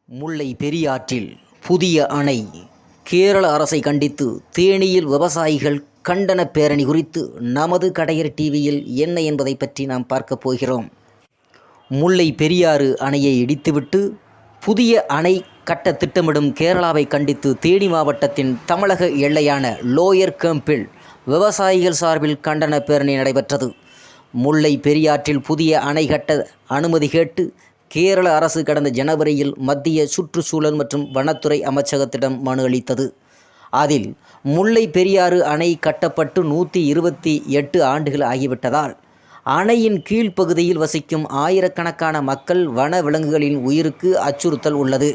முல்லை பெரியாற்றில் புதிய அணை, கேரள அரசை கண்டித்து தேனியில் விவசாயிகள் கண்டன பேரணி குறித்து நமது கடையர் டிவியில் என்ன என்பதை பற்றி நாம் பார்க்க போகிறோம். முல்லை பெரியாறு அணையை இடித்துவிட்டு புதிய அணை கட்ட திட்டமிடும் கேரளாவை கண்டித்து தேனி மாவட்டத்தின் தமிழக எல்லையான லோயர் கேம்பில் விவசாயிகள் சார்பில் கண்டன பேரணி நடைபெற்றது. முல்லை பெரியாற்றில் புதிய அணை கட்ட அனுமதி கேட்டு கேரள அரசு கடந்த ஜனவரியில் மத்திய சுற்றுச்சூழல் மற்றும் வனத்துறை அமைச்சகத்திடம் மனு அளித்தது. அதில் முல்லை பெரியாறு அணை கட்டப்பட்டு 128 ஆண்டுகள் ஆகிவிட்டதால் அணையின் கீழ்ப்பகுதியில் வசிக்கும் ஆயிரக்கணக்கான மக்கள், வன விலங்குகளின் உயிருக்கு அச்சுறுத்தல் உள்ளது.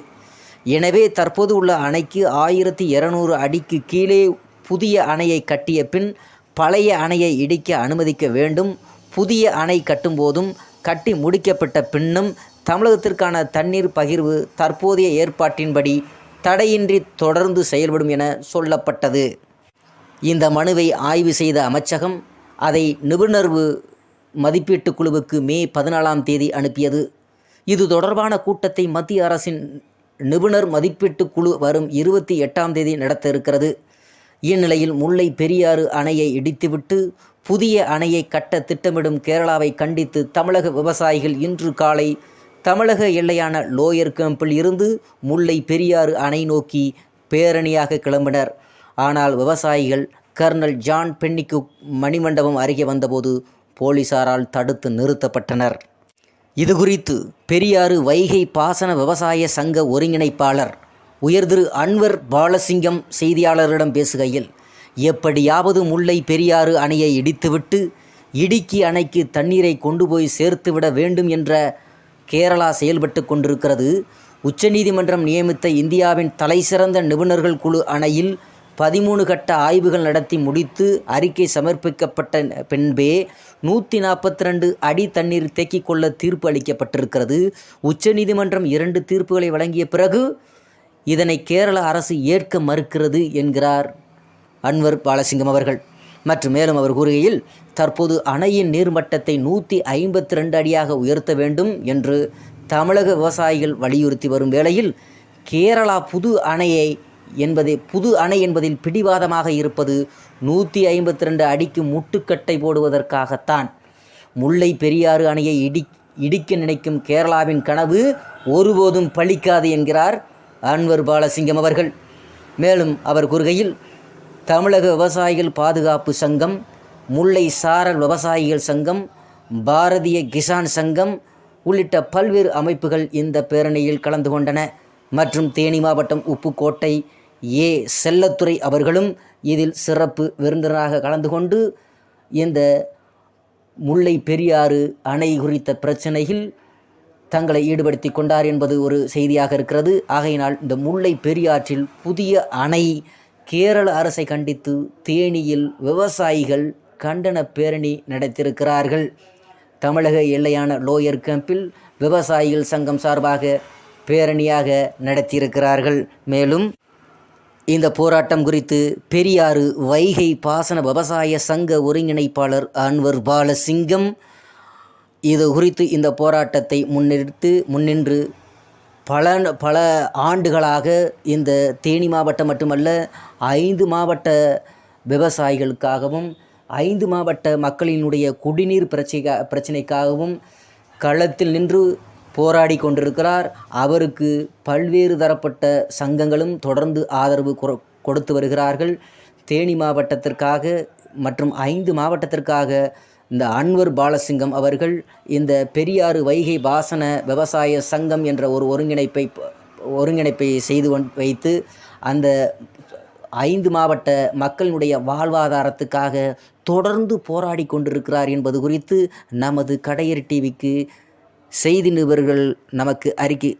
எனவே தற்போது உள்ள அணைக்கு 1200 அடிக்கு கீழே புதிய அணையை கட்டிய பின் பழைய அணையை இடிக்க அனுமதிக்க வேண்டும். புதிய அணை கட்டும்போதும் கட்டி முடிக்கப்பட்ட பின்னும் தமிழகத்திற்கான தண்ணீர் பகிர்வு தற்போதைய ஏற்பாட்டின்படி தடையின்றி தொடர்ந்து செயல்படும் என சொல்லப்பட்டது. இந்த மனுவை ஆய்வு செய்த அமைச்சகம் அதை நிபுணர் மதிப்பீட்டு குழுவுக்கு மே 14ஆம் தேதி அனுப்பியது. இது தொடர்பான கூட்டத்தை மத்திய அரசின் நிபுணர் மதிப்பீட்டு குழு வரும் 28ஆம் தேதி நடத்த இருக்கிறது. இந்நிலையில் முல்லை பெரியாறு அணையை இடித்துவிட்டு புதிய அணையை கட்ட திட்டமிடும் கேரளாவை கண்டித்து தமிழக விவசாயிகள் இன்று காலை தமிழக எல்லையான லோயர் கேம்பில் இருந்து முல்லை பெரியாறு அணை நோக்கி பேரணியாக கிளம்பினர். ஆனால் விவசாயிகள் கர்னல் ஜான் பென்னிக்கு மணிமண்டபம் அருகே வந்தபோது போலீசாரால் தடுத்து நிறுத்தப்பட்டனர். இதுகுறித்து பெரியாறு வைகை பாசன விவசாய சங்க ஒருங்கிணைப்பாளர் உயர்திரு அன்வர் பாலசிங்கம் செய்தியாளரிடம் பேசுகையில், எப்படியாவது முல்லை பெரியாறு அணையை இடித்துவிட்டு இடுக்கி அணைக்கு தண்ணீரை கொண்டு போய் சேர்த்துவிட வேண்டும் என்ற கேரளா செயல்பட்டு கொண்டிருக்கிறது. உச்சநீதிமன்றம் நியமித்த இந்தியாவின் தலைசிறந்த நிபுணர்கள் குழு அணையில் 13 கட்ட ஆய்வுகள் நடத்தி முடித்து அறிக்கை சமர்ப்பிக்கப்பட்ட பின்பே 142 அடி தண்ணீர் தேக்கிக் கொள்ள தீர்ப்பு அளிக்கப்பட்டிருக்கிறது. உச்சநீதிமன்றம் 2 தீர்ப்புகளை வழங்கிய பிறகு இதனை கேரள அரசு ஏற்க மறுக்கிறது என்கிறார் அன்வர் பாலசிங்கம் அவர்கள். மற்றும் மேலும் அவர் கூறுகையில், தற்போது அணையின் நீர்மட்டத்தை 152 அடியாக உயர்த்த வேண்டும் என்று தமிழக விவசாயிகள் வலியுறுத்தி வரும் வேளையில் கேரளா புது அணை என்பதில் பிடிவாதமாக இருப்பது 152 அடிக்கு முட்டுக்கட்டை போடுவதற்காகத்தான். முல்லை பெரியாறு அணையை இடிக்க நினைக்கும் கேரளாவின் கனவு ஒருபோதும் பலிக்காது என்கிறார் அன்வர் பாலசிங்கம் அவர்கள். மேலும் அவர் கூறுகையில், தமிழக விவசாயிகள் பாதுகாப்பு சங்கம், முல்லை சாரல் விவசாயிகள் சங்கம், பாரதிய கிசான் சங்கம் உள்ளிட்ட பல்வேறு அமைப்புகள் இந்த பேரணியில் கலந்து கொண்டன. மற்றும் தேனி மாவட்டம் உப்புக்கோட்டை செல்லத்துறை அவர்களும் இதில் சிறப்பு விருந்தினராக கலந்து கொண்டு இந்த முல்லை பெரியாறு அணை குறித்த பிரச்சனையில் தங்களை ஈடுபடுத்தி கொண்டார் என்பது ஒரு செய்தியாக இருக்கிறது. ஆகையினால் இந்த முல்லை பெரியாற்றில் புதிய அணை கேரள அரசை கண்டித்து தேனியில் விவசாயிகள் கண்டன பேரணி நடத்தியிருக்கிறார்கள். தமிழக எல்லையான லோயர் கேம்பில் விவசாயிகள் சங்கம் சார்பாக பேரணியாக நடத்தியிருக்கிறார்கள். மேலும் இந்த போராட்டம் குறித்து பெரியாறு வைகை பாசன விவசாய சங்க ஒருங்கிணைப்பாளர் அன்வர் பாலசிங்கம் இது குறித்து இந்த போராட்டத்தை முன்னின்று பல ஆண்டுகளாக இந்த தேனி மாவட்டம் மட்டுமல்ல 5 மாவட்ட விவசாயிகளுக்காகவும் 5 மாவட்ட மக்களினுடைய குடிநீர் பிரச்சனைக்காகவும் களத்தில் நின்று போராடி கொண்டிருக்கிறார். அவருக்கு பல்வேறு தரப்பட்ட சங்கங்களும் தொடர்ந்து ஆதரவு கொடுத்து வருகிறார்கள். தேனி மாவட்டத்திற்காக மற்றும் 5 மாவட்டத்திற்காக இந்த அன்வர் பாலசிங்கம் அவர்கள் இந்த பெரியாறு வைகை பாசன விவசாய சங்கம் என்ற ஒரு ஒருங்கிணைப்பை செய்து வைத்து அந்த 5 மாவட்ட மக்களினுடைய வாழ்வாதாரத்துக்காக தொடர்ந்து போராடி கொண்டிருக்கிறார் என்பது குறித்து நமது கடையர் டிவிக்கு செய்தி நிருபர்கள் நமக்கு அறிக்கை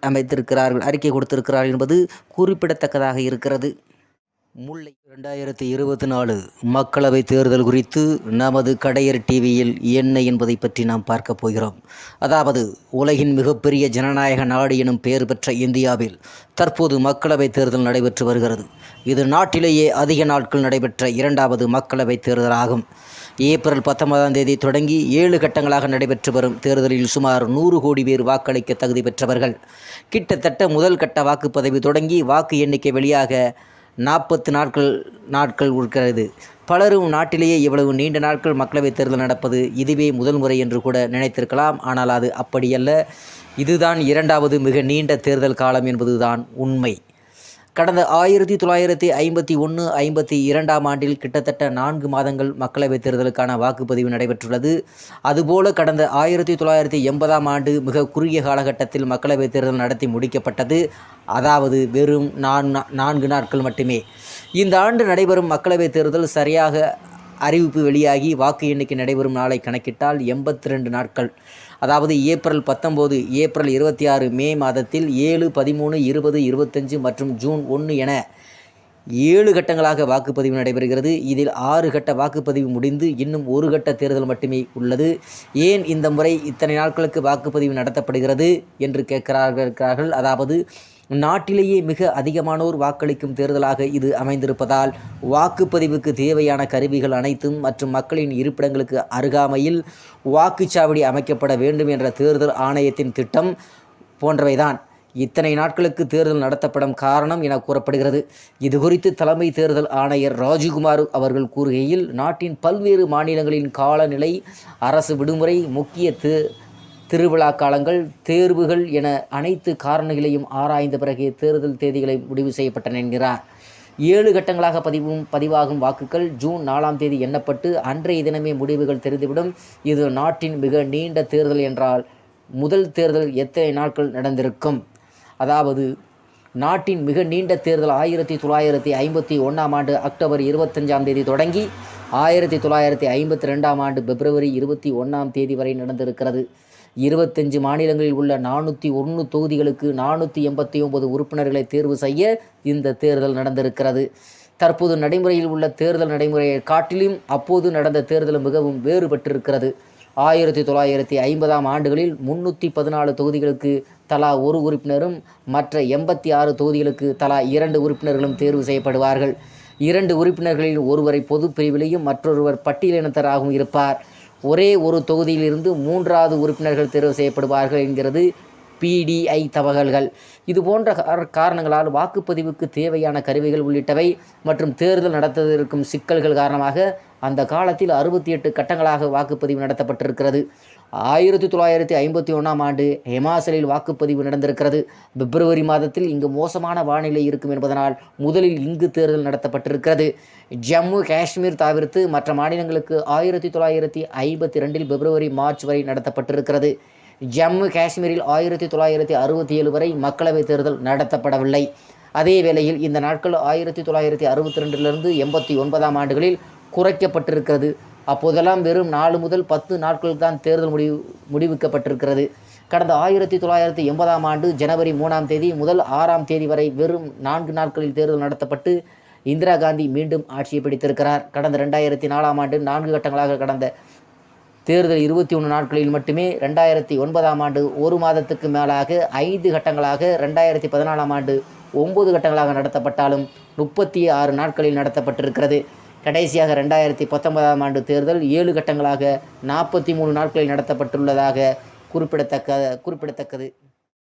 கொடுத்திருக்கிறார்கள் என்பது குறிப்பிடத்தக்கதாக இருக்கிறது. முல்லை 2024 மக்களவைத் தேர்தல் குறித்து நமது கடையர் டிவியில் என்ன என்பதை பற்றி நாம் பார்க்க போகிறோம். அதாவது உலகின் மிகப்பெரிய ஜனநாயக நாடு எனும் பெயர் பெற்ற இந்தியாவில் தற்போது மக்களவைத் தேர்தல் நடைபெற்று வருகிறது. இது நாட்டிலேயே அதிக நாட்கள் நடைபெற்ற இரண்டாவது மக்களவைத் தேர்தலாகும். ஏப்ரல் 19ஆம் தேதி தொடங்கி 7 கட்டங்களாக நடைபெற்று வரும் தேர்தலில் சுமார் 100 கோடி பேர் வாக்களிக்க தகுதி பெற்றவர்கள். கிட்டத்தட்ட முதல் கட்ட வாக்குப்பதிவு தொடங்கி வாக்கு எண்ணிக்கை வெளியாக 40 நாட்கள் இருக்கிறது. பலரும் நாட்டிலேயே இவ்வளவு நீண்ட நாட்கள் மக்களவைத் தேர்தல் நடப்பது இதுவே முதல் முறை என்று கூட நினைத்திருக்கலாம். ஆனால் அது அப்படியல்ல. இதுதான் இரண்டாவது மிக நீண்ட தேர்தல் காலம் என்பதுதான் உண்மை. கடந்த 1951-52ஆம் ஆண்டில் கிட்டத்தட்ட 4 மாதங்கள் மக்களவைத் தேர்தலுக்கான வாக்குப்பதிவு நடைபெற்றுள்ளது. அதுபோல கடந்த 1980ஆம் ஆண்டு மிக குறுகிய காலகட்டத்தில் மக்களவைத் தேர்தல் நடத்தி முடிக்கப்பட்டது. அதாவது வெறும் 4 நாட்கள் மட்டுமே. இந்த ஆண்டு நடைபெறும் மக்களவைத் தேர்தல் சரியாக அறிவிப்பு வெளியாகி வாக்கு எண்ணிக்கை நடைபெறும் நாளை கணக்கிட்டால் 82 நாட்கள். அதாவது ஏப்ரல் 19, ஏப்ரல் 26, மே மாதத்தில் 7, 13, 20, 25 மற்றும் ஜூன் 1 என 7 கட்டங்களாக வாக்குப்பதிவு நடைபெறுகிறது. இதில் 6 கட்ட வாக்குப்பதிவு முடிந்து இன்னும் 1 கட்ட தேர்தல் மட்டுமே உள்ளது. ஏன் இந்த முறை இத்தனை நாட்களுக்கு வாக்குப்பதிவு நடத்தப்படுகிறது என்று கேட்கிறார்கள். அதாவது நாட்டிலேயே மிக அதிகமானோர் வாக்களிக்கும் தேர்தலாக இது அமைந்திருப்பதால் வாக்குப்பதிவுக்கு தேவையான கருவிகள் அனைத்தும் மற்றும் மக்களின் இருப்பிடங்களுக்கு அருகாமையில் வாக்குச்சாவடி அமைக்கப்பட வேண்டும் என்ற தேர்தல் ஆணையத்தின் திட்டம் போன்றவைதான் இத்தனை நாட்களுக்கு தேர்தல் நடத்தப்படும் காரணம் என கூறப்படுகிறது. இதுகுறித்து தலைமை தேர்தல் ஆணையர் ராஜீவ்குமார் அவர்கள் கூறுகையில், நாட்டின் பல்வேறு மாநிலங்களின் காலநிலை, அரசு விடுமுறை, முக்கிய திருவிழா காலங்கள், தேர்வுகள் என அனைத்து காரணிகளையும் ஆராய்ந்த பிறகு தேர்தல் தேதிகளை முடிவு செய்யப்பட்டன என்கிறார். 7 கட்டங்களாக பதிவாகும் வாக்குகள் ஜூன் 4ஆம் தேதி எண்ணப்பட்டு அன்றைய தினமே முடிவுகள் தெரிந்துவிடும். இது நாட்டின் மிக நீண்ட தேர்தல் என்றால் முதல் தேர்தல் எத்தனை நாட்கள் நடந்திருக்கும்? அதாவது நாட்டின் மிக நீண்ட தேர்தல் 1951ஆம் ஆண்டு அக்டோபர் 25ஆம் தேதி தொடங்கி 1952ஆம் ஆண்டு பிப்ரவரி 21ஆம் தேதி வரை நடந்திருக்கிறது. 25 மாநிலங்களில் உள்ள 401 தொகுதிகளுக்கு 489 உறுப்பினர்களை தேர்வு செய்ய இந்த தேர்தல் நடந்திருக்கிறது. தற்போது நடைமுறையில் உள்ள தேர்தல் நடைமுறையை காட்டிலும் அப்போது நடந்த தேர்தல் மிகவும் வேறுபட்டிருக்கிறது. 1950ஆம் ஆண்டுகளில் 314 தொகுதிகளுக்கு தலா 1 உறுப்பினரும் மற்ற 86 தொகுதிகளுக்கு தலா 2 உறுப்பினர்களும் தேர்வு செய்யப்படுவார்கள். 2 உறுப்பினர்களில் ஒருவரை பொது பிரிவிலையும் மற்றொருவர் பட்டியலினத்தராகவும் இருப்பார். ஒரே ஒரு தொகுதியிலிருந்து 3வது உறுப்பினர்கள் தேர்வு செய்யப்படுவார்கள் என்கிறது PDI தகவல்கள். இதுபோன்ற காரணங்களால் வாக்குப்பதிவுக்கு தேவையான கருவிகள் உள்ளிட்டவை மற்றும் தேர்தல் நடத்துவதற்கும் சிக்கல்கள் காரணமாக அந்த காலத்தில் 68 கட்டங்களாக வாக்குப்பதிவு நடத்தப்பட்டிருக்கிறது. 1951ஆம் ஆண்டு ஹிமாச்சலில் வாக்குப்பதிவு நடந்திருக்கிறது. பிப்ரவரி மாதத்தில் இங்கு மோசமான வானிலை இருக்கும் என்பதனால் முதலில் இங்கு தேர்தல் நடத்தப்பட்டிருக்கிறது. ஜம்மு காஷ்மீர் தவிர்த்து மற்ற மாநிலங்களுக்கு 1952இல் பிப்ரவரி, மார்ச் வரை நடத்தப்பட்டிருக்கிறது. ஜம்மு காஷ்மீரில் 1967 வரை மக்களவைத் தேர்தல் நடத்தப்படவில்லை. அதே வேளையில் இந்த நாட்கள் 1962 89ஆம் ஆண்டுகளில் குறைக்கப்பட்டிருக்கிறது. அப்போதெல்லாம் வெறும் 4 முதல் 10 நாட்கள் தான் தேர்தல் முடிவுக்கப்பட்டிருக்கிறது. கடந்த 1980ஆம் ஆண்டு ஜனவரி 3ஆம் தேதி முதல் 6ஆம் தேதி வரை வெறும் 4 நாட்களில் தேர்தல் நடத்தப்பட்டு இந்திரா காந்தி மீண்டும் ஆட்சியை பிடித்திருக்கிறார். கடந்த 2004ஆம் ஆண்டு 4 கட்டங்களாக கடந்த தேர்தல் 21 நாட்களில் மட்டுமே. 2009ஆம் ஆண்டு 1 மாதத்துக்கு மேலாக 5 கட்டங்களாக, 2014ஆம் ஆண்டு 9 கட்டங்களாக நடத்தப்பட்டாலும் 36 நாட்களில் நடத்தப்பட்டிருக்கிறது. கடைசியாக 2019ஆம் ஆண்டு தேர்தல் 7 கட்டங்களாக 43 நாட்களில் நடத்தப்பட்டுள்ளதாக குறிப்பிடத்தக்கது.